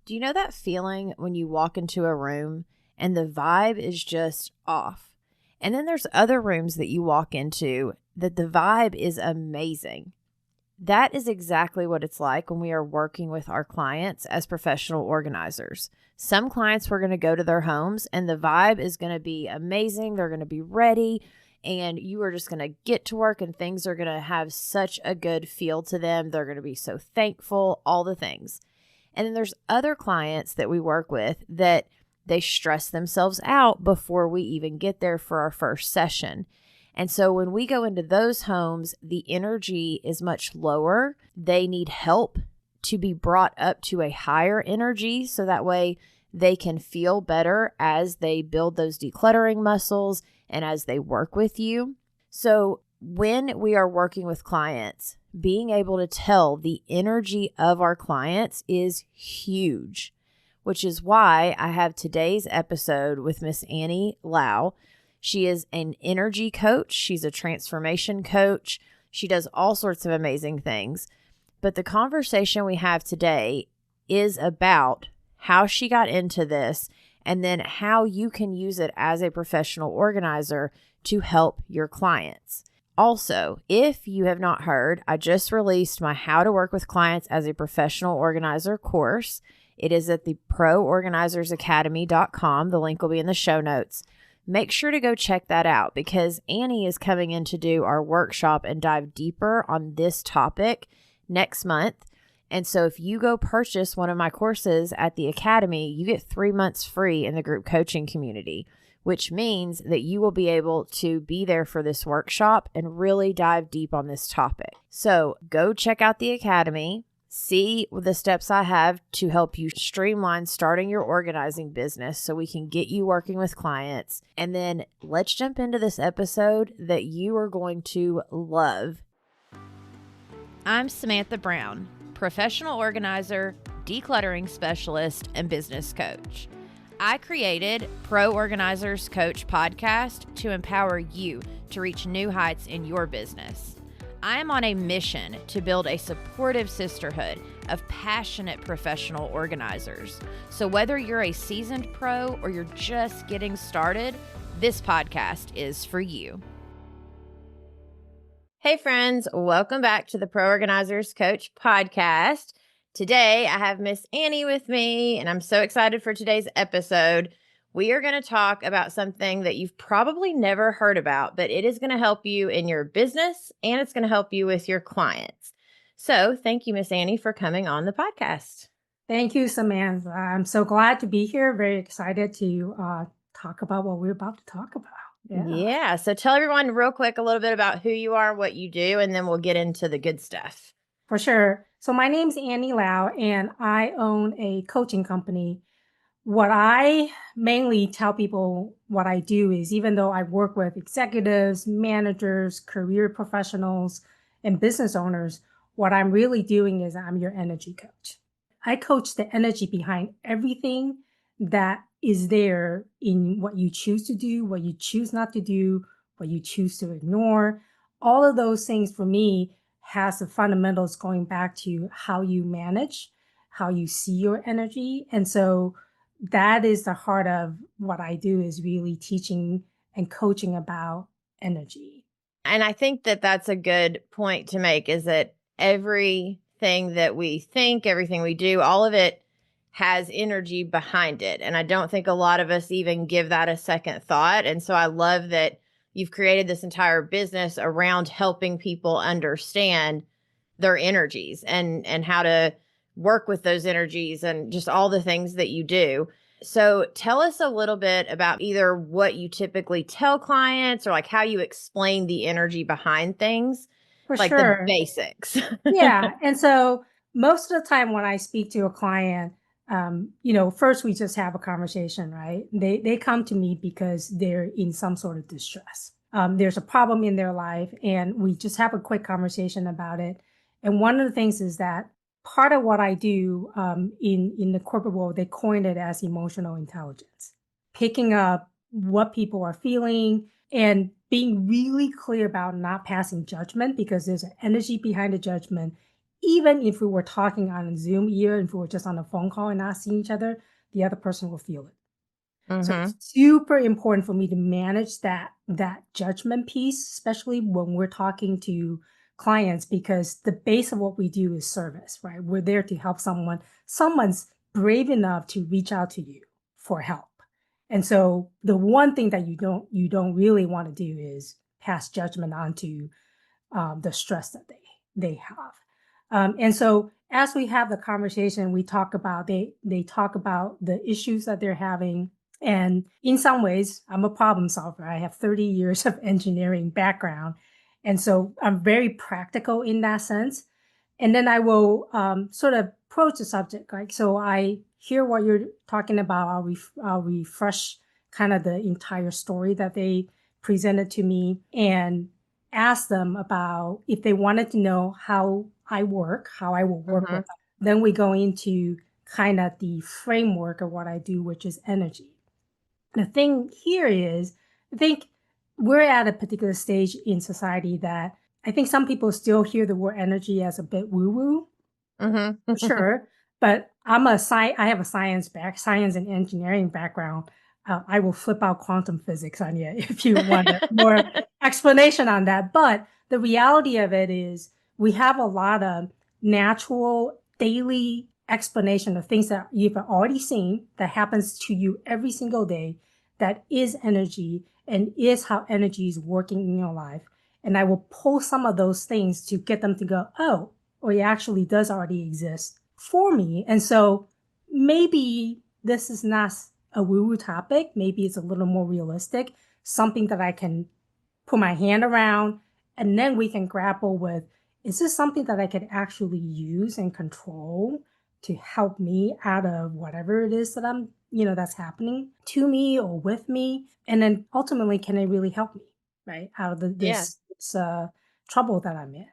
Do you know that feeling when you walk into a room and the vibe is just off? And then there's other rooms that you walk into that the vibe is amazing. That is exactly what it's like when we are working with our clients as professional organizers. Some clients, we're going to go to their homes and the vibe is going to be amazing. They're going to be ready and you are just going to get to work and things are going to have such a good feel to them. They're going to be so thankful, all the things. And then there's other clients that we work with that they stress themselves out before we even get there for our first session. And so when we go into those homes, the energy is much lower. They need help to be brought up to a higher energy so that way they can feel better as they build those decluttering muscles and as they work with you. So when we are working with clients, being able to tell the energy of our clients is huge, which is why I have today's episode with Miss Anny Liao. She is an energy coach. She's a transformation coach. She does all sorts of amazing things. But the conversation we have today is about how she got into this and then how you can use it as a professional organizer to help your clients. Also, if you have not heard, I just released my How to Work with Clients as a Professional Organizer course. It is at the proorganizersacademy.com. The link will be in the show notes. Make sure to go check that out because Anny is coming in to do our workshop and dive deeper on this topic next month. And so if you go purchase one of my courses at the Academy, you get 3 months free in the group coaching community, which means that you will be able to be there for this workshop and really dive deep on this topic. So go check out the Academy. See the steps I have to help you streamline starting your organizing business so we can get you working with clients. And then let's jump into this episode that you are going to love. I'm Samantha Brown, professional organizer, decluttering specialist, and business coach. I created Pro Organizers Coach podcast to empower you to reach new heights in your business. I am on a mission to build a supportive sisterhood of passionate professional organizers. So whether you're a seasoned pro or you're just getting started, this podcast is for you. Hey friends, welcome back to the Pro Organizers Coach podcast. Today I have Miss Anny with me and I'm so excited for today's episode. We are going to talk about something that you've probably never heard about, but it is going to help you in your business and it's going to help you with your clients. So thank you, Miss Anny, for coming on the podcast. Thank you, Samantha. I'm so glad to be here. Very excited to talk about what we're about to talk about. Yeah. So tell everyone real quick a little bit about who you are, what you do, and then we'll get into the good stuff. For sure. So my name's Anny Liao and I own a coaching company. What I mainly tell people what I do is even though I work with executives, managers, career professionals, and business owners, what I'm really doing is I'm your energy coach. I coach the energy behind everything that is there in what you choose to do, what you choose not to do, what you choose to ignore. All of those things for me has the fundamentals going back to how you manage, how you see your energy. And so that is the heart of what I do is really teaching and coaching about energy. And I think that that's a good point to make is that everything that we think, everything we do, all of it has energy behind it. And I don't think a lot of us even give that a second thought. And so I love that you've created this entire business around helping people understand their energies and how to work with those energies and just all the things that you do. So tell us a little bit about either what you typically tell clients or like how you explain the energy behind things, For like sure. the basics. Yeah. And so most of the time when I speak to a client, first we just have a conversation, right? They come to me because they're in some sort of distress. There's a problem in their life and we just have a quick conversation about it. And one of the things is that part of what I do in the corporate world, they coined it as emotional intelligence, picking up what people are feeling and being really clear about not passing judgment because there's an energy behind the judgment. even if we were talking on Zoom, even if we were just on a phone call and not seeing each other, the other person will feel it. So it's Mm-hmm. super important for me to manage that judgment piece, especially when we're talking to clients, because the base of what we do is service, right? We're there to help someone. Someone's brave enough to reach out to you for help. And so the one thing that you don't really want to do is pass judgment onto the stress that they have. And so as we have the conversation, we talk about they talk about the issues that they're having. And in some ways, I'm a problem solver. I have 30 years of engineering background. And so I'm very practical in that sense. And then I will sort of approach the subject. Like, so I hear what you're talking about. I'll refresh kind of the entire story that they presented to me and ask them about if they wanted to know how I work, how I will work Mm-hmm. with them. Then we go into kind of the framework of what I do, which is energy. The thing here is, I think we're at a particular stage in society that I think some people still hear the word energy as a bit woo woo, for Mm-hmm. sure. But I have a science and engineering background. I will flip out quantum physics on you if you want more explanation on that. But the reality of it is we have a lot of natural daily explanation of things that you've already seen that happens to you every single day that is energy and is how energy is working in your life. And I will pull some of those things to get them to go, oh, or it actually does already exist for me. And so maybe this is not a woo-woo topic. Maybe it's a little more realistic, something that I can put my hand around, and then we can grapple with, is this something that I could actually use and control to help me out of whatever it is that that's happening to me or with me? And then ultimately, can it really help me, right? Out of Yeah. this trouble that I'm in.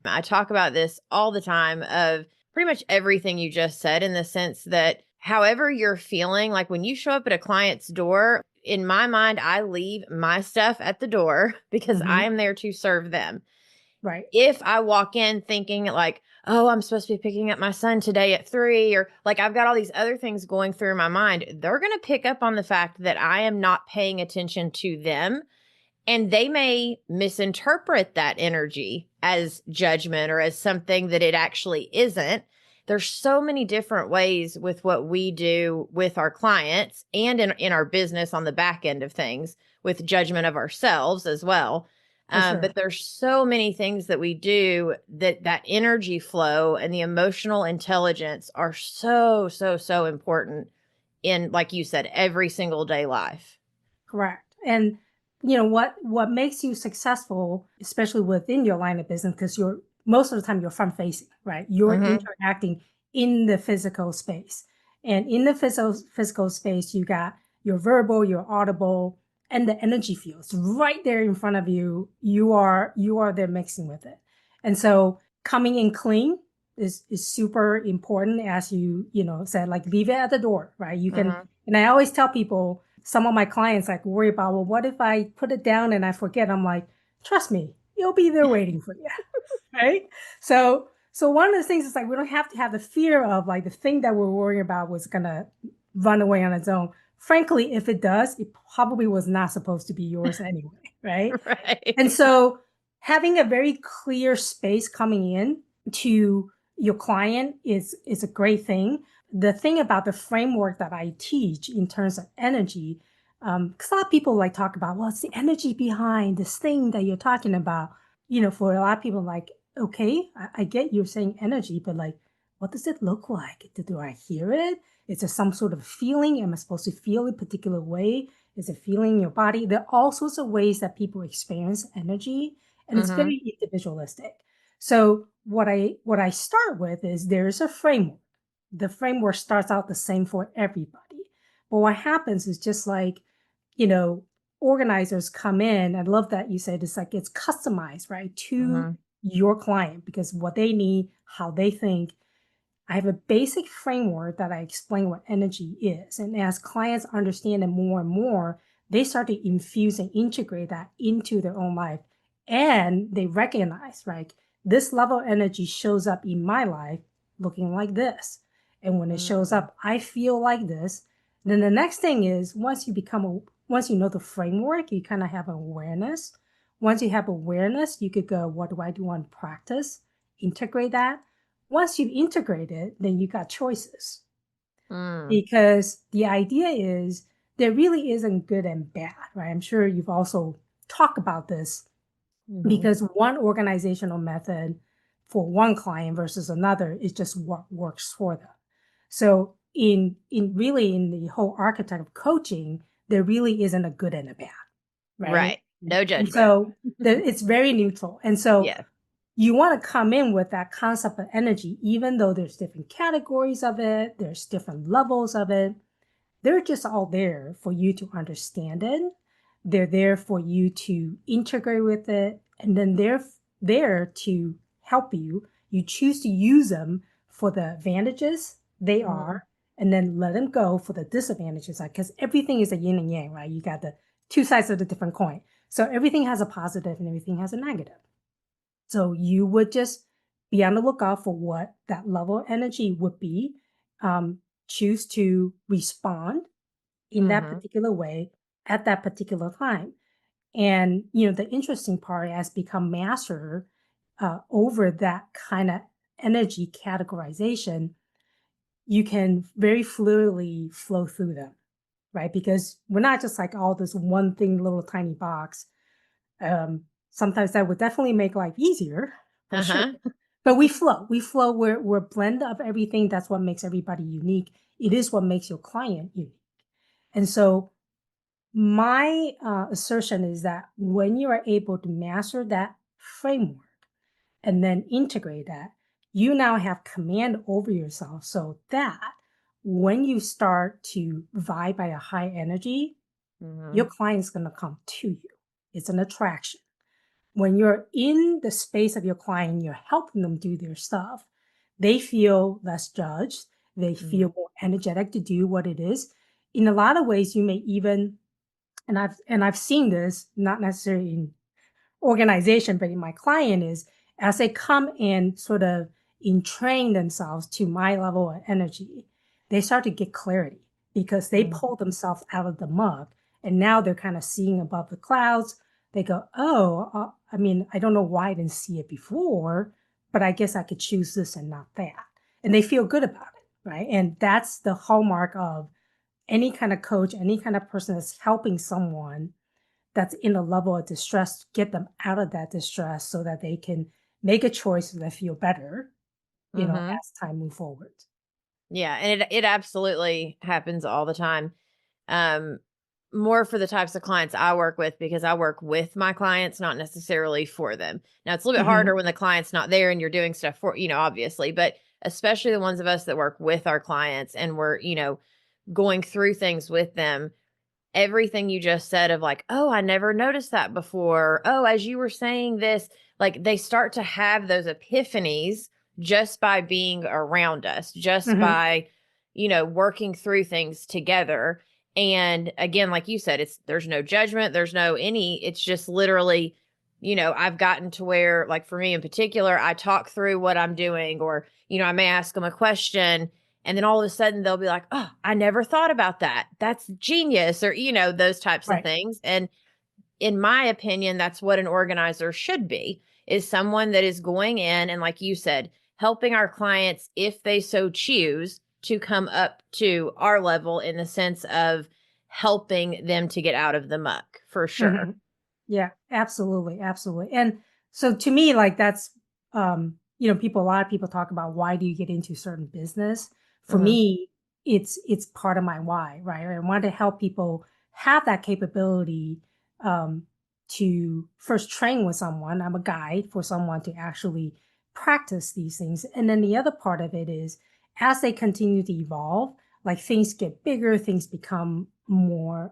I talk about this all the time of pretty much everything you just said, in the sense that however you're feeling, like when you show up at a client's door, in my mind, I leave my stuff at the door because I Hmm. am there to serve them. Right. If I walk in thinking like, oh, I'm supposed to be picking up my son today at 3, or like I've got all these other things going through my mind, they're going to pick up on the fact that I am not paying attention to them, and they may misinterpret that energy as judgment or as something that it actually isn't. There's so many different ways with what we do with our clients and in our business on the back end of things, with judgment of ourselves as well. For But sure. there's so many things that we do that energy flow and the emotional intelligence are so, so, so important in, like you said, every single day life. Correct. And what makes you successful, especially within your line of business, because you're most of the time you're front facing, right? You're Mm-hmm. interacting in the physical space. And in the physical space, you got your verbal, your audible, and the energy fields right there in front of you. You are there mixing with it. And so coming in clean is super important, as you said, like leave it at the door, right? You can, Mm-hmm. and I always tell people, some of my clients like worry about, well, what if I put it down and I forget? I'm like, trust me, you'll be there waiting for you. Right. So one of the things is like, we don't have to have the fear of like the thing that we're worrying about was going to run away on its own. Frankly, if it does, it probably was not supposed to be yours anyway. Right. And Right. so having a very clear space coming in to your client is a great thing. The thing about the framework that I teach in terms of energy, because a lot of people like talk about, well, it's the energy behind this thing that you're talking about. For a lot of people, like, okay, I get you're saying energy, but like, what does it look like? Do I hear it? Is there some sort of feeling? Am I supposed to feel a particular way? Is it feeling in your body? There are all sorts of ways that people experience energy, and it's Mm-hmm. very individualistic. So what I start with is there's a framework. The framework starts out the same for everybody. But what happens is just like, you know, organizers come in. I love that you said it's like it's customized, right, to Mm-hmm. your client because what they need, how they think. I have a basic framework that I explain what energy is. And as clients understand it more and more, they start to infuse and integrate that into their own life. And they recognize, right? this level of energy shows up in my life looking like this. And when it shows Mm-hmm. up, I feel like this. Then the next thing is once you know the framework, you kind of have awareness. Once you have awareness, you could go, what do I do on practice? Integrate that. Once you've integrated, then you got choices. Mm. Because the idea is there really isn't good and bad, right? I'm sure you've also talked about this Mm-hmm. because one organizational method for one client versus another is just what works for them. So in the whole archetype of coaching, there really isn't a good and a bad, right? Right. No And judgment. so it's very neutral. And so Yeah. you want to come in with that concept of energy, even though there's different categories of it, there's different levels of it. They're just all there for you to understand it. They're there for you to integrate with it. And then they're there to help you. You choose to use them for the advantages they Mm-hmm. are, and then let them go for the disadvantages. Because everything is a yin and yang, right? You got the two sides of the different coin. So everything has a positive and everything has a negative. So you would just be on the lookout for what that level of energy would be. Choose to respond in that Mm-hmm. particular way at that particular time. And the interesting part has become master over that kind of energy categorization. You can very fluidly flow through them, right? Because we're not just like all this one thing, little tiny box. Sometimes that would definitely make life easier for sure. Uh-huh. But we flow, we're a blend of everything. That's what makes everybody unique. It is what makes your client unique. And so my assertion is that when you are able to master that framework and then integrate that, you now have command over yourself so that when you start to vibe by a high energy, Mm-hmm. your client's going to come to you. It's an attraction. When you're in the space of your client, you're helping them do their stuff, they feel less judged. They Mm-hmm. feel more energetic to do what it is. In a lot of ways, you may even, and I've seen this not necessarily in organization, but in my client is as they come and sort of entrain themselves to my level of energy, they start to get clarity because they Mm-hmm. pull themselves out of the mug and now they're kind of seeing above the clouds. They go, oh, I mean, I don't know why I didn't see it before, but I guess I could choose this and not that. And they feel good about it, right? And that's the hallmark of any kind of coach, any kind of person that's helping someone that's in a level of distress, get them out of that distress so that they can make a choice that feel better, Mm-hmm. as time move forward. Yeah, and it absolutely happens all the time. Um, More for the types of clients I work with because I work with my clients, not necessarily for them. Now it's a little bit Mm-hmm. harder when the client's not there and you're doing stuff for, obviously, but especially the ones of us that work with our clients and we're, going through things with them. Everything you just said of like, oh, I never noticed that before. Oh, as you were saying this, like they start to have those epiphanies just by being around us, just Mm-hmm. by, working through things together. And again, like you said, there's no judgment, there's no it's just literally, I've gotten to where, like for me in particular, I talk through what I'm doing, or, I may ask them a question and then all of a sudden they'll be like, oh, I never thought about that. That's genius. Or, those types of Right. things. And in my opinion, that's what an organizer should be, is someone that is going in and, like you said, helping our clients, if they so choose, to come up to our level in the sense of helping them to get out of the muck for sure. Mm-hmm. Yeah, absolutely, absolutely. And so to me, like that's a lot of people talk about why do you get into certain business? For Mm-hmm. me, it's part of my why, right? I want to help people have that capability um to first train with someone. I'm a guide for someone to actually practice these things. And then the other part of it is as they continue to evolve, like things get bigger, things become more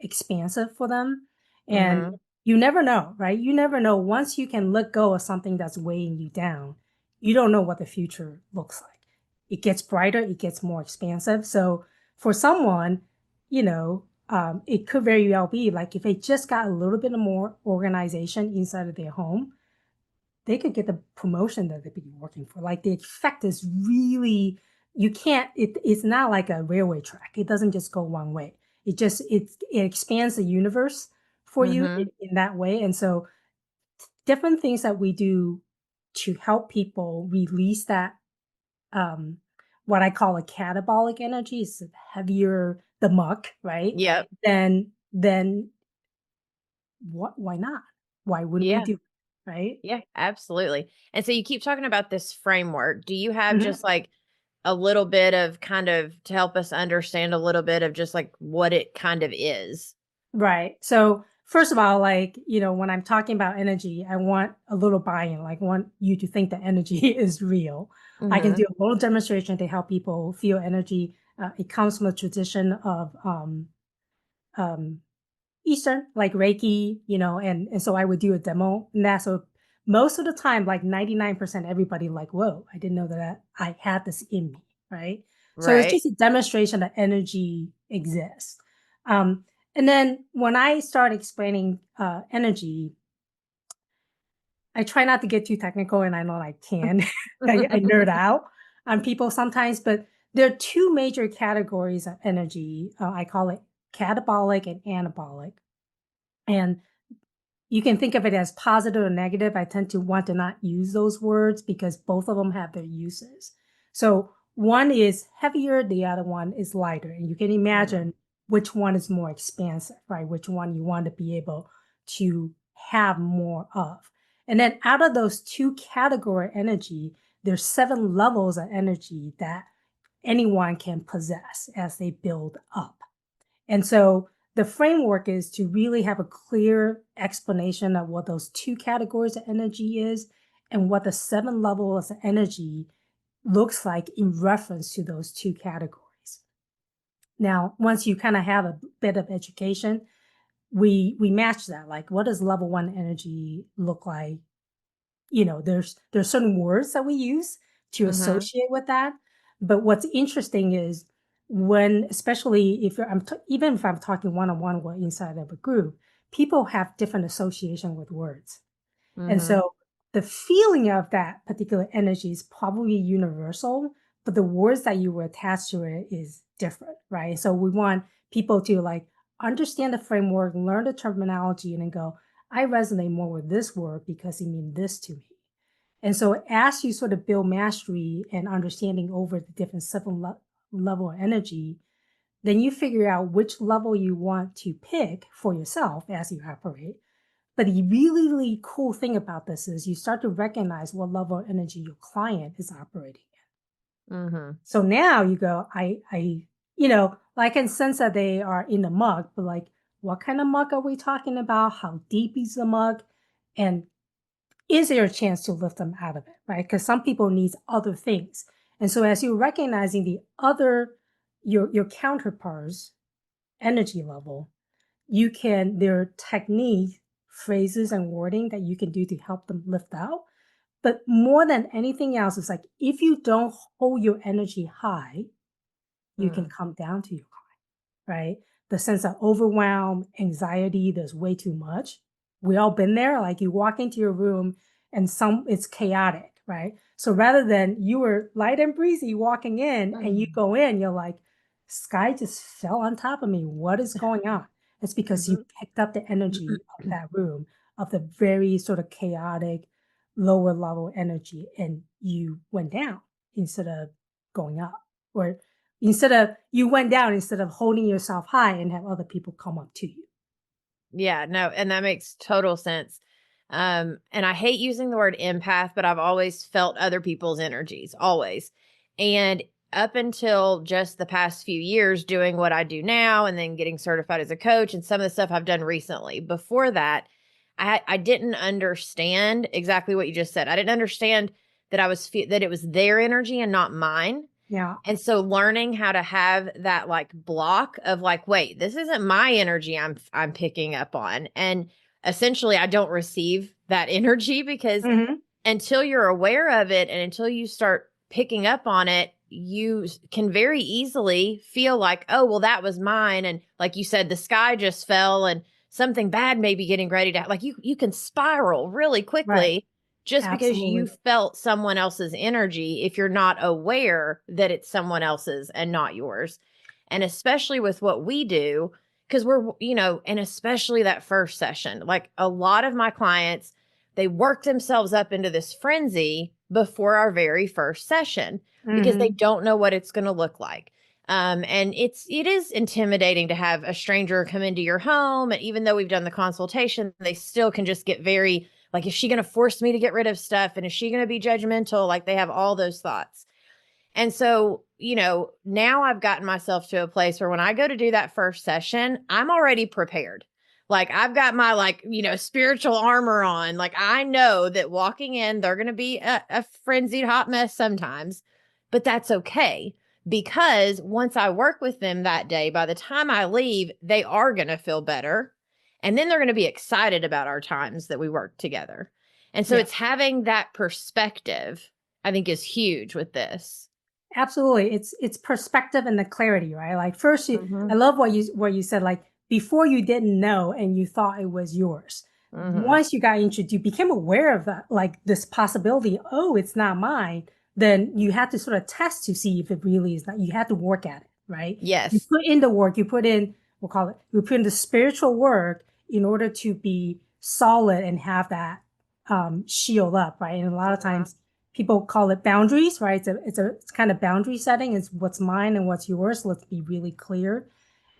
expansive for them and Mm-hmm. you never know, right? You never know. Once you can let go of something that's weighing you down, you don't know what the future looks like. It gets brighter, it gets more expansive. So for someone, it could very well be like if they just got a little bit of more organization inside of their home, they could get the promotion that they've been working for. Like the effect is really, you can't, it's not like a railway track. It doesn't just go one way. It expands the universe for you Mm-hmm. in that way. And so different things that we do to help people release that, um, what I call a catabolic energy is heavier, the muck, right? Yep. Then why not? Why wouldn't we Yeah. do it? Right? Yeah, absolutely. And so you keep talking about this framework. Do you have Mhm. just like a little bit of kind of to help us understand a little bit of just like what it kind of is? Right. So first of all, like, when I'm talking about energy, I want a little buy-in. Like, I want you to think that energy is real. I can Mm-hmm. do a little demonstration to help people feel energy. It comes from a tradition of um, Eastern, like Reiki, and so I would do a demo and that. So most of the time, like 99% everybody like, whoa, I didn't know that I had this in me, right? So it's Right. just a demonstration that energy exists. Um, and then when I start explaining energy, I try not to get too technical, and I know I can. I nerd out on people sometimes, but there are two major categories of energy. I call it catabolic and anabolic. And you can think of it as positive or negative. I tend to want to not use those words because both of them have their uses. So one is heavier, the other one is lighter. And you can Mm. imagine which one is more expansive, right? Which one you want to be able to have more of. And then out of those two category energy, there's 7 levels of energy that anyone can possess as they build up. And so the framework is to really have a clear explanation of what those two categories of energy is and what the 7 levels of energy looks like in reference to those two categories. Now, once you kind of have a bit of education, we match that. Like, what does level 1 energy look like? There's certain words that we use to Mm-hmm. associate with that. But what's interesting is when, especially if even if I'm talking one on one inside of a group, people have different association with words. And Mm-hmm. so the feeling of that particular energy is probably universal, but the words that you will attach to it is different, right? So we want people to like understand the framework, learn the terminology, and then go, I resonate more with this word because it means this to me. And so as you sort of build mastery and understanding over the different level of energy, then you figure out which level you want to pick for yourself as you operate. But the really, really cool thing about this is you start to recognize what level of energy your client is operating in. Mm-hmm. So now you go, I can sense that they are in the mug, but like, what kind of mug are we talking about? How deep is the mug? And is there a chance to lift them out of it, right? Because some people need other things. And so as you're recognizing the other, your counterparts energy level, there are technique, phrases, and wording that you can do to help them lift out. But more than anything else, it's like if you don't hold your energy high, you can Mm. come down to your right? The sense of overwhelm, anxiety, there's way too much. We all been there. Like you walk into your room and it's chaotic, right? So rather than you were light and breezy walking in and you Mm. go in, you're like, sky just fell on top of me. What is going on? It's because you Mm-hmm. picked up the energy of that room, of the very sort of chaotic, lower level energy, and you went down instead of going up. Or you went down instead of holding yourself high and have other people come up to you. Yeah, no, and that makes total sense. And I hate using the word empath, but I've always felt other people's energies, always. And up until just the past few years doing what I do now and then getting certified as a coach and some of the stuff I've done recently. Before that, I didn't understand exactly what you just said. I didn't understand that that it was their energy and not mine. Yeah. And so learning how to have that like block of like, wait, this isn't my energy I'm picking up on. And essentially I don't receive that energy because Hmm. until you're aware of it and until you start picking up on it, you can very easily feel like, oh, well, that was mine. And like you said, the sky just fell and something bad may be getting ready to like you can spiral really Right. quickly just because you Absolutely. felt someone else's energy if you're not aware that it's someone else's and not yours. And especially with what we do, because we're, and especially that first session, like a lot of my clients, they work themselves up into this frenzy before our very first session because they Hmm. don't know what it's going to look like. And it is intimidating to have a stranger come into your home. And even though we've done the consultation, they still can just get very like, is she going to force me to get rid of stuff? And is she going to be judgmental? Like they have all those thoughts. And so, now I've gotten myself to a place where when I go to do that first session, I'm already prepared. Like I've got my spiritual armor on. Like I know that walking in, they're going to be a frenzied hot mess sometimes, but that's okay because once I work with them that day, by the time I leave, they are going to feel better. And then they're going to be excited about our times that we work together. And so Yeah, it's having that perspective, I think, is huge with this. absolutely. It's perspective and the clarity, right? Like first, I Mhm. love what you said. Like before, you didn't know and you thought it was yours. Mhm. Once you got introduced, you became aware of that, like this possibility. Oh, it's not mine. Then you had to sort of test to see if it really is not. You had to work at it, right? You Yes. put in the work. You put in, we'll call it. You put in the spiritual work in order to be solid and have that shield up, right? And a lot of Mhm. times people call it boundaries, right? It's kind of boundary setting. It's what's mine and what's yours. Let's be really clear.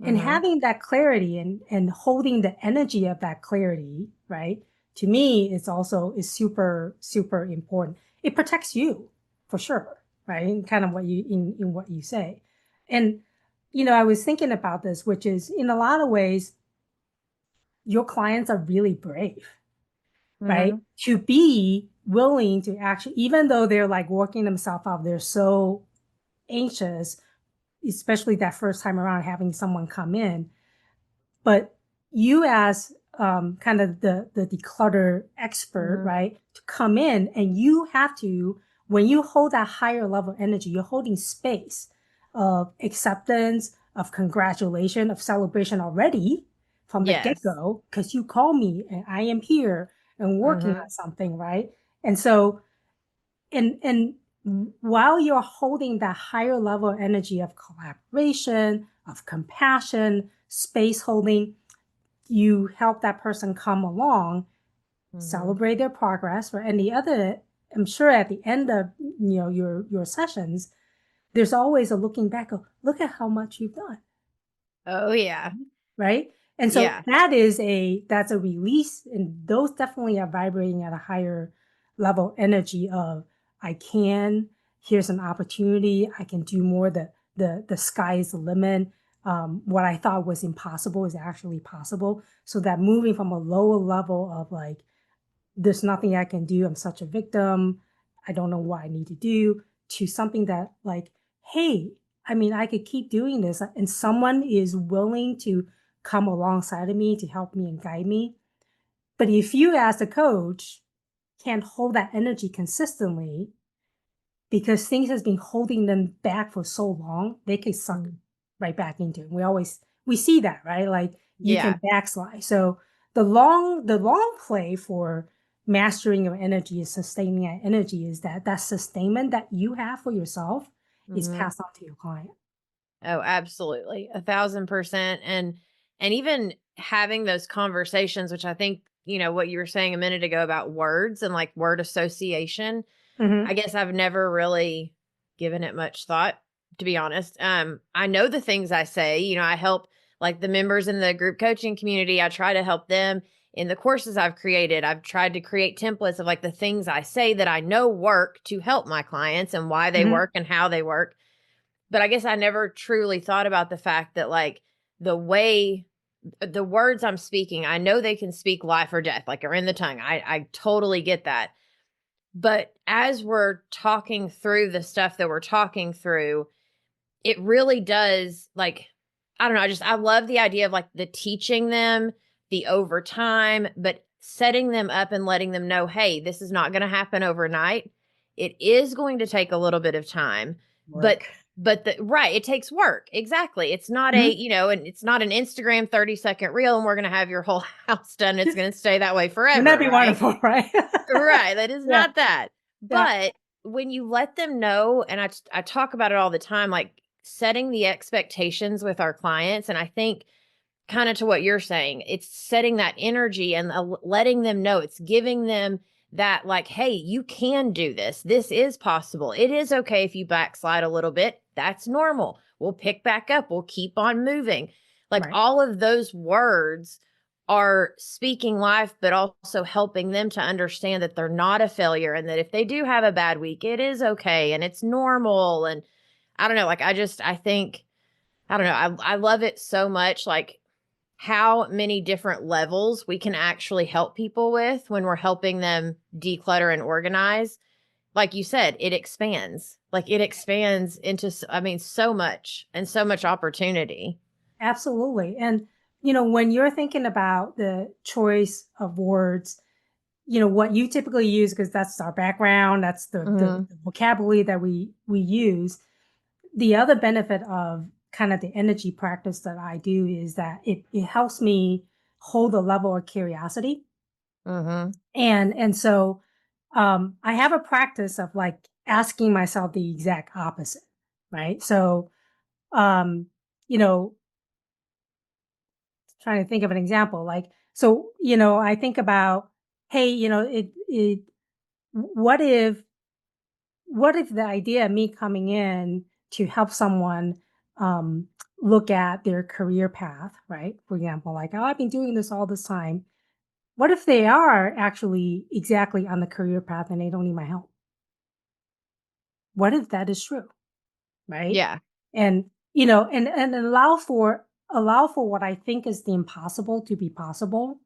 And Mhm. having that clarity and holding the energy of that clarity, right? To me, it's also is super, super important. It protects you for sure, right? And kind of what you in what you say. And I was thinking about this, which is in a lot of ways, your clients are really brave, right? Mhm. To be willing to actually, even though they're like working themselves out, they're so anxious, especially that first time around having someone come in. But you as kind of the declutter expert, Mhm. right, to come in and you have to, when you hold that higher level energy, you're holding space of acceptance, of congratulation, of celebration already from the Yes. get-go, because you call me and I am here and working on Mhm. something, right? And so, and while you're holding that higher level energy of collaboration, of compassion, space holding, you help that person come along, Mhm. celebrate their progress, right? And the other, I'm sure at the end of your sessions, there's always a looking back of look at how much you've done, Oh yeah. right? And so Yeah. that's a release, and those definitely are vibrating at a higher level energy of I can, here's an opportunity, I can do more. The sky is the limit. What I thought was impossible is actually possible. So that moving from a lower level of like there's nothing I can do, I'm such a victim, I don't know what I need to do, to something that like, hey, I mean, I could keep doing this and someone is willing to come alongside of me to help me and guide me. But if you as a coach can't hold that energy consistently because things has been holding them back for so long, they can suck Mhm. right back into it. We see that, right? Like you Yeah. can backslide. So the long play for mastering your energy and sustaining that energy is that sustainment that you have for yourself is Mhm. passed on to your client. Oh, absolutely. 1,000%. And even having those conversations, which I think, what you were saying a minute ago about words and like word association, I Mm-hmm. guess I've never really given it much thought, to be honest. I know the things I say, I help like the members in the group coaching community. I try to help them in the courses I've created. I've tried to create templates of like the things I say that I know work to help my clients and why they Mm-hmm. work and how they work. But I guess I never truly thought about the fact that like the way the words I'm speaking, I know they can speak life or death, like are in the tongue. I totally get that. But as we're talking through the stuff that we're talking through, it really does like, I don't know, I love the idea of like the teaching them, the overtime, but setting them up and letting them know, hey, this is not going to happen overnight. It is going to take a little bit of time, but Work. But right, it takes work. Exactly. It's not a, Mhm. you know, and it's not an Instagram 30-second reel and we're going to have your whole house done. It's going to stay that way Wouldn't forever, that be right? wonderful, right? Right. That is Yeah, not that. yeah, But when you let them know, and I talk about it all the time, like setting the expectations with our clients. And I think kind of to what you're saying, it's setting that energy and letting them know, it's giving them that, like, hey, you can do this. This is possible. It is okay if you backslide a little bit. That's normal. We'll pick back up. We'll keep on moving. Like right. all of those words are speaking life, but also helping them to understand that they're not a failure and that if they do have a bad week, it is okay and it's normal. And I don't know, like I think, I don't know, I love it so much. Like how many different levels we can actually help people with when we're helping them declutter and organize. Like you said, it expands. Like it expands into, I mean, so much and so much opportunity. Absolutely. And, when you're thinking about the choice of words, what you typically use, because that's our background, that's the Hmm. vocabulary that we use. The other benefit of kind of the energy practice that I do is that it helps me hold a level of curiosity. Hmm. And so I have a practice of like asking myself the exact opposite, right? So, um, you know, trying to think of an example, like, so, I think about, hey, what if, what if the idea of me coming in to help someone, um, look at their career path, right? For example, like, oh, I've been doing this all this time. What if they are actually exactly on the career path and they don't need my help? What if that is true? Right? Yeah. And, and allow for what I think is the impossible to be possible.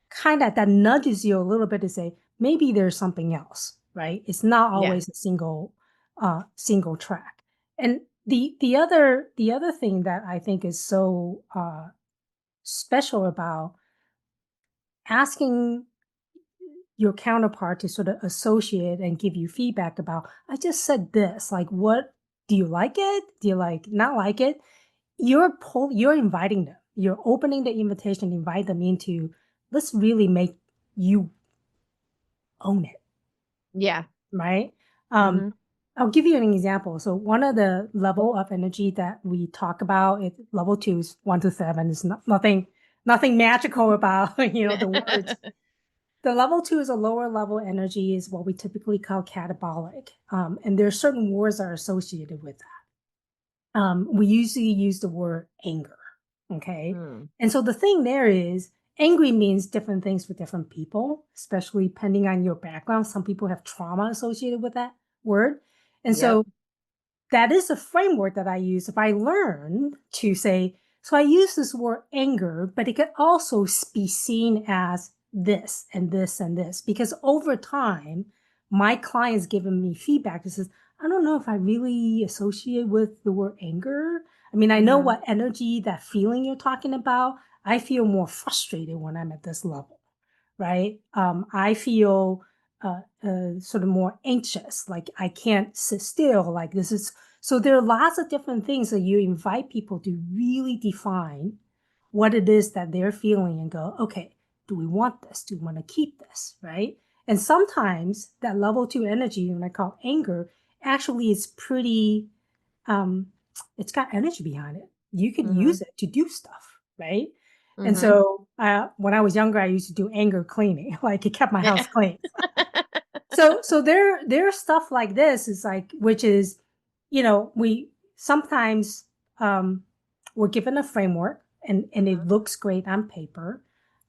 Kind of that nudges you a little bit to say, maybe there's something else, right? It's not Yeah. always a single track. And the other thing that I think is so special about asking your counterpart to sort of associate and give you feedback about, I just said this, like, what do you like it? Do you like not like it? You're inviting them. You're opening the invitation, invite them into, let's really make you own it, Yeah. right? Um, Hmm. I'll give you an example. So one of the level of energy that we talk about, level 2 is 1 to 7. Is nothing magical about the words. The level 2 is a lower level energy, is what we typically call catabolic, and there are certain words that are associated with that. We usually use the word anger. Okay, Mm. and so the thing there is, angry means different things for different people, especially depending on your background. Some people have trauma associated with that word, and Yep. so that is a framework that I use. If I learn to say, so I use this word anger, but it could also be seen as this and this and this, because over time, my clients giving me feedback that says, I don't know if I really associate with the word anger. I mean, I know Hmm. what energy, that feeling you're talking about. I feel more frustrated when I'm at this level, right? I feel sort of more anxious, like I can't sit still, like this is. So there are lots of different things that you invite people to really define what it is that they're feeling and go, okay, do we want this? Do we want to keep this, right? And sometimes that level 2 energy, when I call anger, actually is pretty, um, it's got energy behind it. You could Hmm. use it to do stuff, right? And Hmm. so when I was younger, I used to do anger cleaning, like it kept my Yeah. house clean. So there's stuff like this is like, which is, we sometimes we're given a framework and it looks great on paper.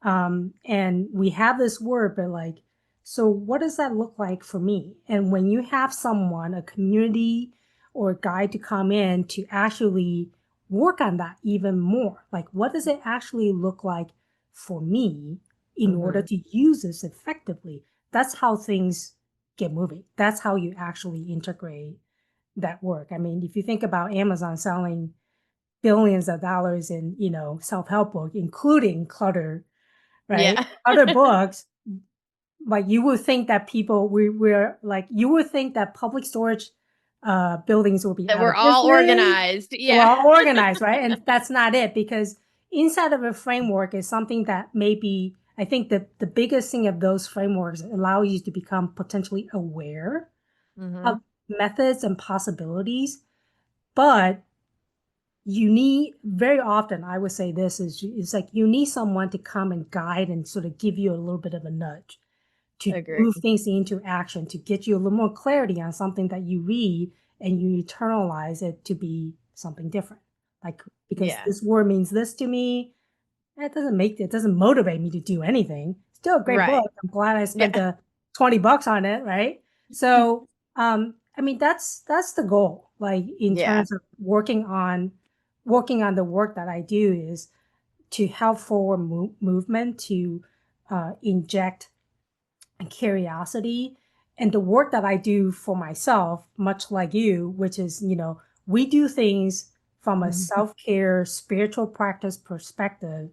And we have this word, but like, so what does that look like for me? And when you have someone, a community or a guide to come in to actually work on that even more, like what does it actually look like for me in order Hmm. to use this effectively? That's how things get moving. That's how you actually integrate that work. I mean, if you think about Amazon selling billions of dollars in, self-help book, including clutter, right? Yeah. Other books, like you would think that people we're like, you would think that public storage buildings will be That out we're of all business. organized. We're Yeah. all organized, right? And that's not it, because inside of a framework is something that maybe, I think that the biggest thing of those frameworks allow you to become potentially aware Mm-hmm. of methods and possibilities. But you need, very often, I would say this is like you need someone to come and guide and sort of give you a little bit of a nudge to Agree. move things into action, to get you a little more clarity on something that you read and you internalize it to be something different. Like, because Yeah. this word means this to me, it doesn't motivate me to do anything. Still a great Right. book. I'm glad I spent Yeah. the $20 on it, right? So, I mean, that's the goal. Like in Yeah. terms of working on the work that I do is to help forward movement, to inject curiosity, and the work that I do for myself, much like you, which is, we do things from a Mm-hmm. self-care spiritual practice perspective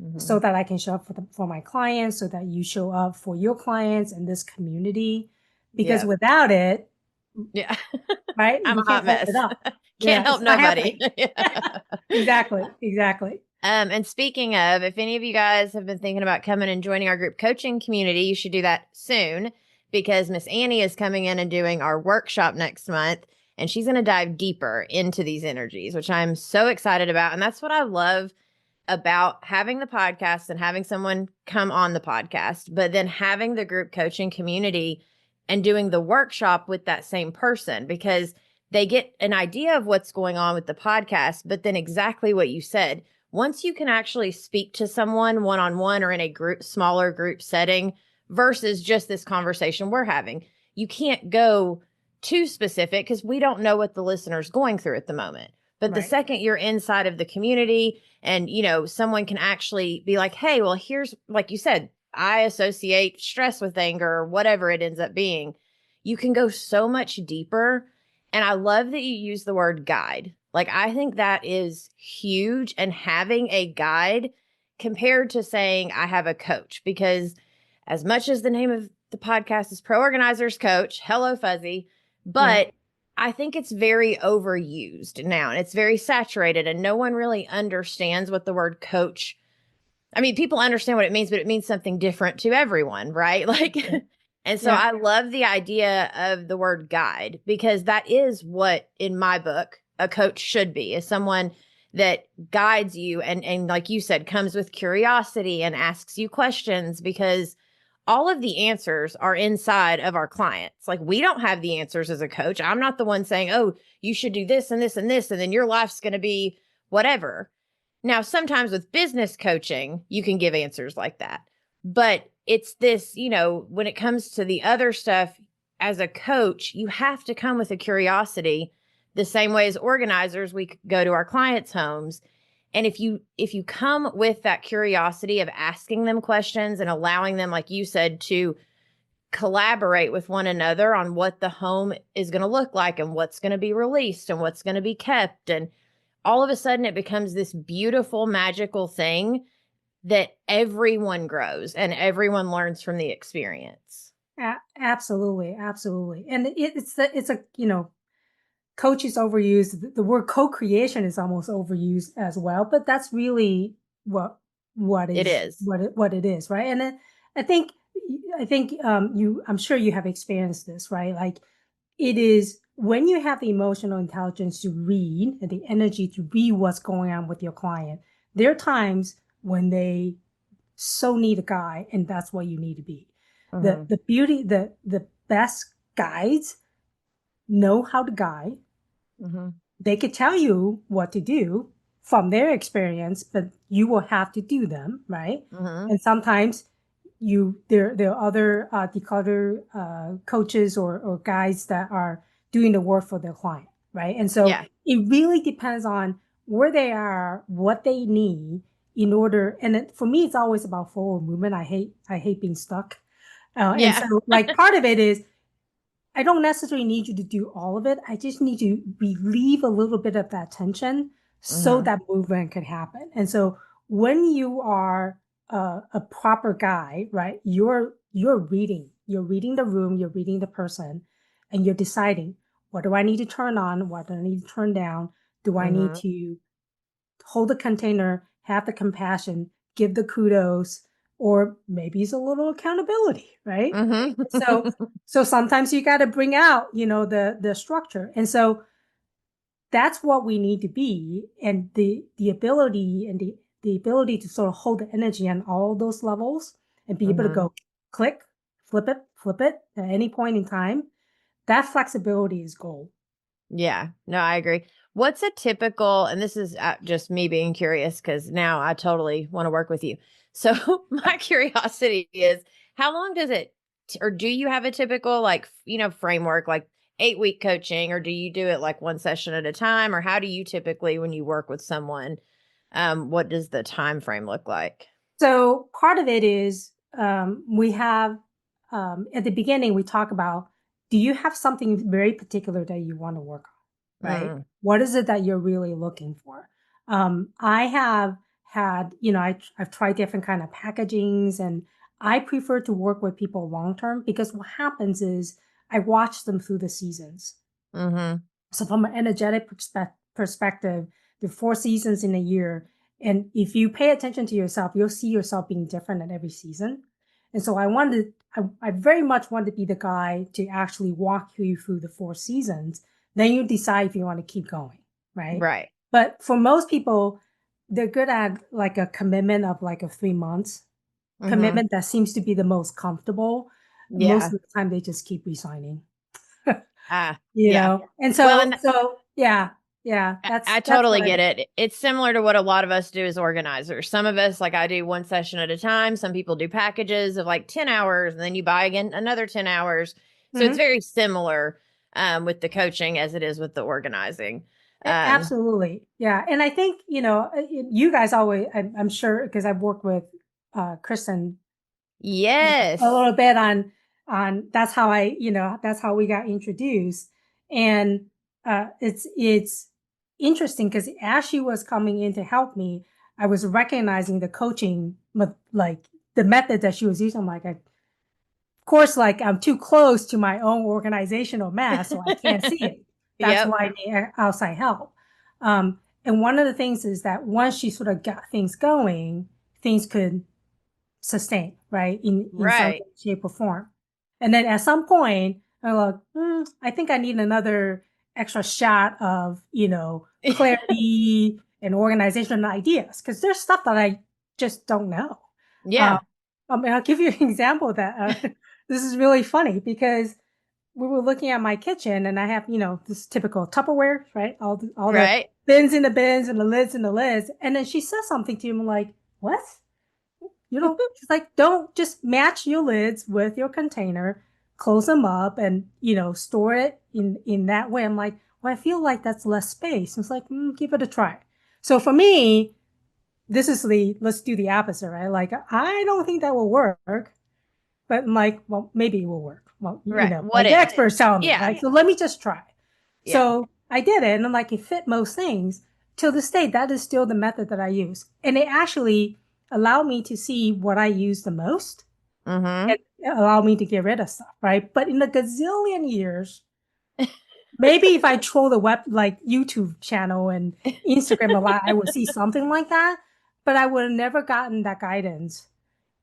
Mm-hmm. so that I can show up for my clients, so that you show up for your clients and this community. Because Yep. without it, Yeah. right, I'm we a hot can't hold it mess. up. Can't Yeah, help it's not nobody. happening. Yeah. Exactly, exactly. And speaking of, if any of you guys have been thinking about coming and joining our group coaching community, you should do that soon because Miss Annie is coming in and doing our workshop next month. And she's going to dive deeper into these energies, which I'm so excited about. And that's what I love about having the podcast and having someone come on the podcast, but then having the group coaching community and doing the workshop with that same person because they get an idea of what's going on with the podcast, but then exactly what you said. Once you can actually speak to someone one on one or in a group, smaller group setting versus just this conversation we're having, you can't go too specific because we don't know what the listener's going through at the moment. But the Right, second you're inside of the community and, someone can actually be like, hey, well, here's, like you said, I associate stress with anger or whatever it ends up being. You can go so much deeper. And I love that you use the word guide. Like, I think that is huge. And having a guide compared to saying I have a coach, because as much as the name of the podcast is Pro Organizers Coach, hello, Fuzzy, yeah, but I think it's very overused now and it's very saturated and no one really understands what the word coach. I mean, people understand what it means, but it means something different to everyone, right? Like, yeah, and so yeah. I love the idea of the word guide because that is what, in my book, a coach should be, is someone that guides you and like you said, comes with curiosity and asks you questions because all of the answers are inside of our clients. Like we don't have the answers as a coach. I'm not the one saying, oh, you should do this and this and this, and then your life's going to be whatever. Now, sometimes with business coaching, you can give answers like that. But it's this, when it comes to the other stuff, as a coach, you have to come with a curiosity the same way as organizers, we go to our clients' homes. And if you come with that curiosity of asking them questions and allowing them, like you said, to collaborate with one another on what the home is going to look like and what's going to be released and what's going to be kept, and all of a sudden it becomes this beautiful, magical thing that everyone grows and everyone learns from the experience. Absolutely, absolutely. And it's a, coach is overused. The word co-creation is almost overused as well, but that's really what what It is is. what it is, right? And then I think I'm sure you have experienced this, right? Like it is when you have the emotional intelligence to read and the energy to read what's going on with your client. There are times when they so need a guide, and that's what you need to be. Mm-hmm. The best guides know how to guide. Mm-hmm. They could tell you what to do from their experience, but you will have to do them, right? Mm-hmm. And sometimes there are other declutter coaches or guides that are doing the work for their client, right? And so Yeah. it really depends on where they are, what they need in order. And for me, it's always about forward movement. I hate being stuck. And Yeah. so like part of it is I don't necessarily need you to do all of it. I just need to relieve a little bit of that tension so Mm-hmm. that movement can happen. And so when you are a proper guy, right, you're reading the room, you're reading the person, and you're deciding what do I need to turn on? What do I need to turn down? Do I need Mm-hmm. to hold the container, have the compassion, give the kudos, or maybe it's a little accountability, right? So, Mm-hmm. so sometimes you got to bring out, the structure. And so that's what we need to be. And the ability and the ability to sort of hold the energy on all those levels and be able to Mm-hmm. go click, flip it at any point in time. That flexibility is gold. Yeah, no, I agree. What's a typical, and this is just me being curious because now I totally want to work with you. So, my curiosity is how long does it, or do you have a typical, like, framework, like 8-week coaching, or do you do it like one session at a time? Or how do you typically, when you work with someone, what does the time frame look like? So part of it is we have at the beginning we talk about, do you have something very particular that you want to work on, right? Mm, What is it that you're really looking for? I have had, I've tried different kind of packagings, and I prefer to work with people long term because what happens is I watch them through the seasons. mm-hmm. So from an energetic perspective, the 4 seasons in a year, and if you pay attention to yourself, you'll see yourself being different at every season. And so I very much want to be the guy to actually walk you through the 4 seasons. Then you decide if you want to keep going, right? Right. But for most people, they're good at like a commitment of like a 3 months Mm-hmm. commitment that seems to be the most comfortable. Most Yeah. of the time, they just keep resigning. Ah, you yeah. know and Well, so and so yeah, yeah, I that's totally what I get do. it. It's similar to what a lot of us do as organizers. Some of us, like I do one session at a time. Some people do packages of like 10 hours and then you buy again another 10 hours. So it's Hmm. very similar with the coaching as it is with the organizing. Um, Absolutely, yeah. And I think you guys always, I'm sure, because I've worked with Kristen a yes. little bit on that's how we got introduced. And it's interesting because as she was coming in to help me, I was recognizing the coaching, like the method that she was using. I'm like, course, like I'm too close to my own organizational mess, so I can't see it. That's Yep. why I need outside help. And one of the things is that once she sort of got things going, things could sustain, right? In some Right. way, shape, or form. And then at some point, I'm like, I think I need another extra shot of, clarity and organization and ideas because there's stuff that I just don't know. Um, Yeah. I'll give you an example that this is really funny because we were looking at my kitchen and I have, this typical Tupperware, right? All the Right. bins in the bins and the lids in the lids. And then she says something to him like, what? She's like, don't just match your lids with your container, close them up and, store it in that way. I'm like, well, I feel like that's less space. And it's like, give it a try. So for me, this is let's do the opposite, right? Like, I don't think that will work. But I'm like, well, maybe it will work. Well, Right. What like the if? experts tell me, Yeah. right? So let me just try. Yeah. So I did it, and I'm like, it fit most things. Till this day, that is still the method that I use, and it actually allowed me to see what I use the most Mm-hmm. and allow me to get rid of stuff, right? But in a gazillion years, maybe if I troll the web like YouTube channel and Instagram a lot, I would see something like that. But I would have never gotten that guidance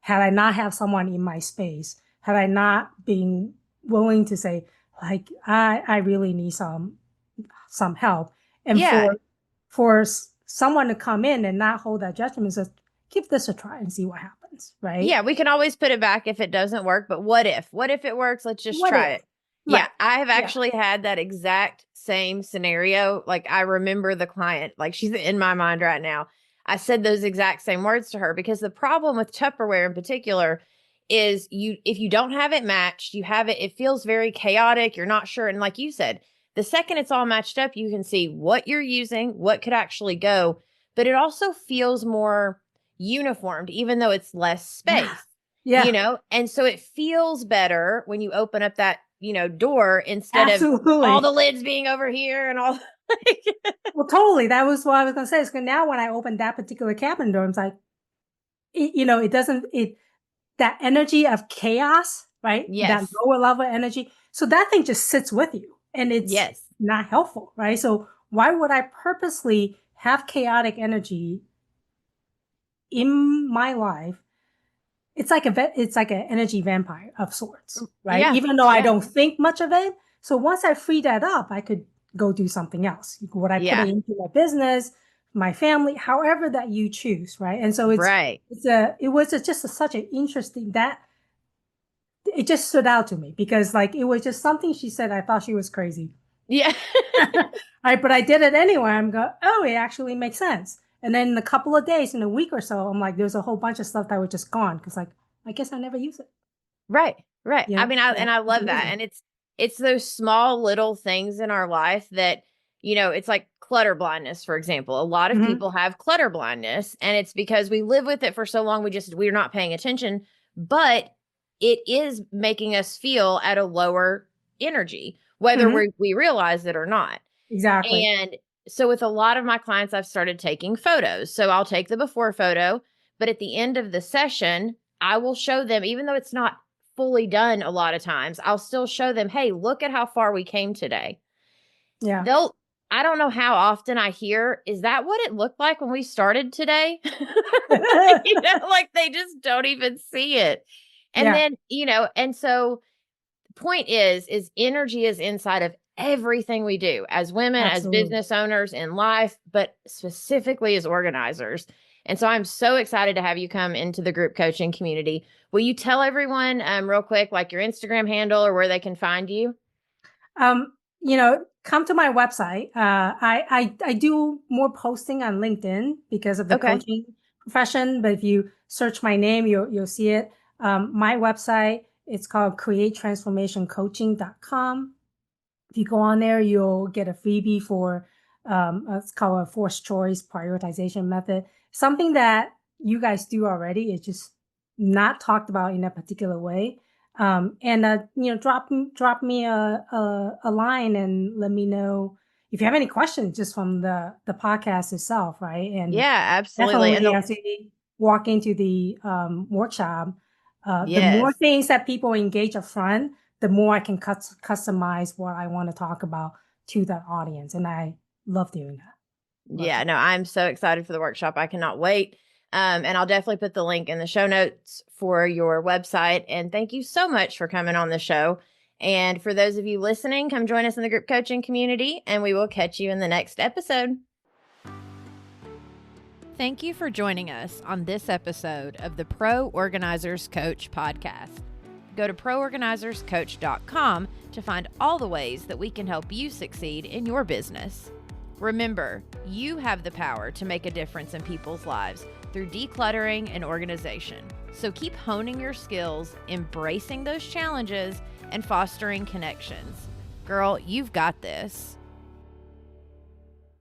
had I not have someone in my space, had I not been willing to say, like, I really need some help. And Yeah. for someone to come in and not hold that judgment and says, give this a try and see what happens, right? Yeah, we can always put it back if it doesn't work, but what if? What if it works? Let's just What try if? it. Yeah, Right. I have Yeah. actually had that exact same scenario. Like I remember the client, like she's in my mind right now. I said those exact same words to her because the problem with Tupperware in particular is you if you don't have it matched, you have it it feels very chaotic, you're not sure and like you said, the second it's all matched up, you can see what you're using, what could actually go, but it also feels more uniformed, even though it's less Yeah. space, Yeah. and so it feels better when you open up that, door instead of all the Absolutely. lids being over here and all. Like, Well, totally. That was what I was going to say. Is now when I open that particular cabinet door, it's like, it doesn't, that energy of chaos, right? That yes. lower level energy. So that thing just sits with you. and it's Yes. not helpful, right? So why would I purposely have chaotic energy in my life? It's like it's like an energy vampire of sorts, right? Yeah. Even though I Yeah. don't think much of it. So once I free that up, I could go do something else. Would I put it Yeah. into my business, my family, however that you choose, right? And so Right. it was just such an interesting that it just stood out to me because like it was just something she said. I thought she was crazy. Yeah. Right, but I did it anyway. I'm go, oh, it actually makes sense. And then in a couple of days, in a week or so, I'm like, there's a whole bunch of stuff that was just gone because like I guess I never use it. Right. Right. You I know, mean, yeah, I it's love that. amazing. And it's those small little things in our life that, it's like clutter blindness, for example. A lot of Hmm. people have clutter blindness, and it's because we live with it for so long, we're not paying attention, but it is making us feel at a lower energy, whether Hmm. we realize it or not. Exactly. And so with a lot of my clients, I've started taking photos. So I'll take the before photo, but at the end of the session, I will show them, even though it's not fully done a lot of times, I'll still show them, hey, look at how far we came today. Yeah. They'll, I don't know how often I hear, is that what it looked like when we started today? Like they just don't even see it. And Yeah. then, and so point is energy is inside of everything we do as women, as Absolutely. business owners in life, but specifically as organizers. And so I'm so excited to have you come into the group coaching community. Will you tell everyone real quick, like your Instagram handle or where they can find you? Come to my website. I do more posting on LinkedIn because of the Okay. coaching profession. But if you search my name, you'll see it. My website, it's called createtransformationcoaching.com. If you go on there, you'll get a freebie for it's called a forced choice prioritization method. Something that you guys do already. It's just not talked about in a particular way. And drop me a line and let me know if you have any questions just from the podcast itself, right? And Yeah, absolutely. And definitely as we walk into the workshop, the more yes. things that people engage up front, the more I can customize what I want to talk about to that audience. And I love doing that. Love Yeah, doing no, I'm so excited for the workshop. I cannot wait. And I'll definitely put the link in the show notes for your website. And thank you so much for coming on the show. And for those of you listening, come join us in the group coaching community, and we will catch you in the next episode. Thank you for joining us on this episode of the Pro Organizers Coach podcast. Go to proorganizerscoach.com to find all the ways that we can help you succeed in your business. Remember, you have the power to make a difference in people's lives through decluttering and organization. So keep honing your skills, embracing those challenges, and fostering connections. Girl, you've got this.